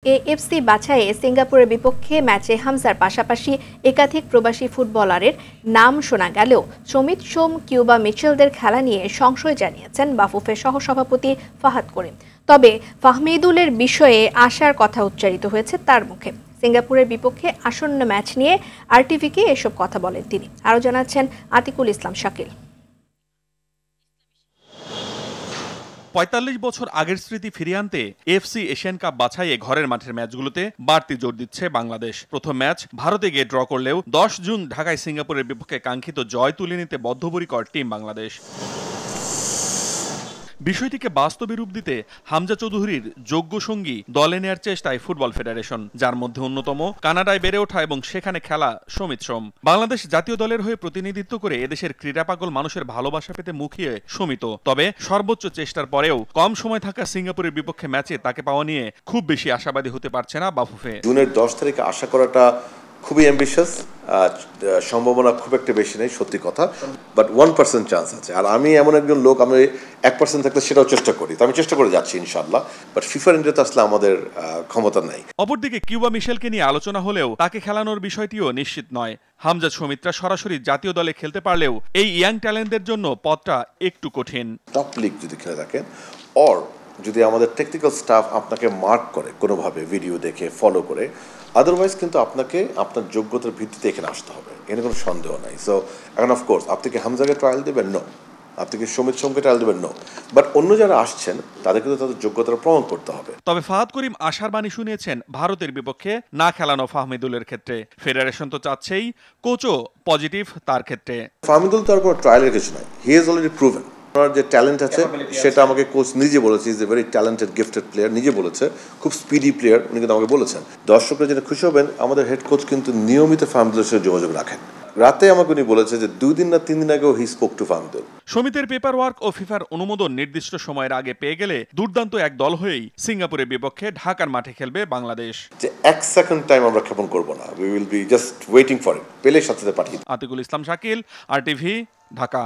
AFC বাছাইয়ে সিঙ্গাপুরের বিপক্ষে ম্যাচে হামজার পাশাপাশি একাধিক প্রবাসী ফুটবলারের নাম শোনা গেলেও সমিত সোম, কিউবা মিচেলদের খেলা নিয়ে সংশয় জানিয়েছেন বাফুফের সহসভাপতি ফাহাদ করিম। তবে ফাহমিদুলের বিষয়ে আশার কথা উচ্চারিত হয়েছে তার মুখে। সিঙ্গাপুরের বিপক্ষে আসন্ন ম্যাচ নিয়ে আরটিভিকে এসব কথা বলেন তিনি। আরও জানাচ্ছেন আতিকুল ইসলাম শাকিল। ৪৫ বছর আগের স্মৃতি ফিরিয়ে আনতে এএফসি এশিয়ান কাপ বাছাইয়ে ঘরের মাঠের ম্যাচগুলোতে বাড়তি জোর দিচ্ছে বাংলাদেশ। প্রথম ম্যাচ ভারতে গিয়ে ড্র করলেও ১০ জুন ঢাকায় সিঙ্গাপুরের বিপক্ষে কাঙ্ক্ষিত জয় তুলে নিতে বদ্ধপরিকর টিম বাংলাদেশ। বিষয়টিকে বাস্তবে রূপ দিতে হামজা চৌধুরীর যোগ্য সঙ্গী দলে নেয়ার চেষ্টায় ফুটবল ফেডারেশন, যার মধ্যে অন্যতম কানাডায় বেড়ে ওঠা এবং সেখানে খেলা সমিত সোম। বাংলাদেশ জাতীয় দলের হয়ে প্রতিনিধিত্ব করে এদেশের ক্রীড়াপাগল মানুষের ভালোবাসা পেতে মুখিয়ে সমিত। তবে সর্বোচ্চ চেষ্টার পরেও কম সময় থাকা সিঙ্গাপুরের বিপক্ষে ম্যাচে তাকে পাওয়া নিয়ে খুব বেশি আশাবাদী হতে পারছে না বাফুফে। জুনের ১০ তারিখে আশা করাটা খুবই অ্যাম্বিশাস, সম্ভাবনা খুব একটা বেশি নেই, সত্যি কথা, বাট 1% চান্স আছে। আর আমি এমন একজন লোক, আমি 1% থাকলে সেটাও চেষ্টা করি, তো আমি চেষ্টা করে যাচ্ছি ইনশাআল্লাহ, বাট ফিফার ইন্ডিয়াতে আসলে আমাদের ক্ষমতা নাই। অপরদিকে কিউবা মিশেলকে নিয়ে আলোচনা হলেও তাকে খেলানোর বিষয়টিও নিশ্চিত নয়। হামজা সমিতরা সরাসরি জাতীয় দলে খেলতে পারলেও এই ইয়াং ট্যালেন্টদের জন্য পথটা একটু কঠিন। টপ লিগ যদি খেলে থাকেন, অর যদি আমাদের টেকনিক্যাল স্টাফ আপনাকে মার্ক করে কোনোভাবে, ভিডিও দেখে ফলো করে, আদারওয়াইজ কিন্তু আপনাকে আপনার যোগ্যতার ভিত্তিতে এখানে আসতে হবে, এখানে কোনো সন্দেহ নাই। সো এখন অফকোর্স আপনি কি হামজাকে ট্রায়াল দেবেন? নো। আপনি কি সমিত সোমকে ট্রায়াল দেবেন? নো। বাট অন্য যারা আসছেন তাদের কিন্তু তাদের যোগ্যতার প্রমাণ করতে হবে। তবে ফাহাদ করিম আশার বাণী শুনিয়েছেন ভারতের বিপক্ষে না খেলানো ফাহমিদুলের ক্ষেত্রে। ফেডারেশন তো চাচ্ছেই কোচও পজিটিভ তার ক্ষেত্রে। ফাহমিদুল তো আর কোনো ট্রায়ালের কিছু নয়, হি ইজ অলরেডি প্রুভেন। ওনার যে ট্যালেন্ট আছে সেটা আমাকে কোচ নিজে বলেছে, is a very talented gifted player, নিজে বলেছে, খুব স্পিডি প্লেয়ার, উনি কিন্তু আমাকে বলেছেন। দর্শকরা যেটা খুশি হবেন, আমাদের হেড কোচ কিন্তু নিয়মিত ফাহমিদুলের সাথে যোগাযোগ রাখেন। রাতে আমাকে উনি বলেছে যে 2 দিন না 3 দিন আগেও হি স্পোক টু ফাহমিদুল। সমিতের পেপার ওয়ার্ক ও ফিফার অনুমোদন নির্দিষ্ট সময়ের আগে পেয়ে গেলে দুর্দান্ত এক দল হয়েই সিঙ্গাপুরের বিপক্ষে ঢাকার মাঠে খেলবে বাংলাদেশ। যে 1 সেকেন্ড টাইম আমরা ক্ষেপণ করব না, we will be just waiting for it, পেলে সাথে পাঠিয়ে। আতিকুল ইসলাম শাকিল, আরটিভি, ঢাকা।